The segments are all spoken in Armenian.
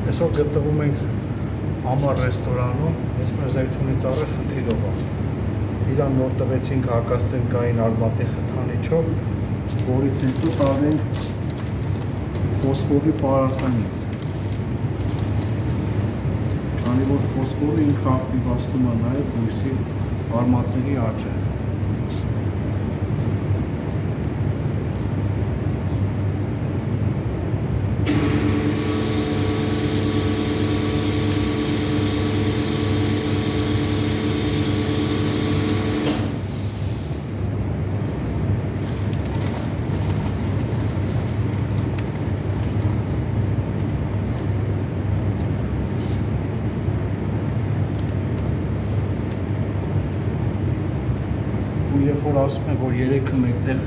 Այսօր գտնվում ենք Ամար ռեստորանում, ես մեր զայթունի ծառը խնդիրով է։ Իրան նոր տվեցինք հակասենկային արմատի խթանիչով, որից հետո տարենք ֆոսֆորի պարարտանին։ Քանի որ ֆոսֆորը ինքը ակտիվացնում է նաև բույսի արմատների աճը։ Ու երբ որ ասում են, որ երեքը մեկտեղ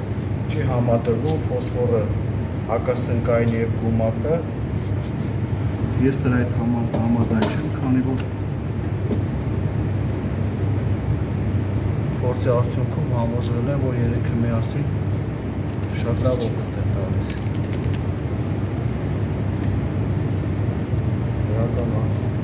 չի համադրվում, ֆոսֆորը, հակասենկային և գումակը, ես դրա հետ համաձայն չեմ, քանի որ փորձի արդյունքում համոզվել եմ, որ երեքը միասին շատ լավ օգուտ է տալիս։ Դրական արդյունք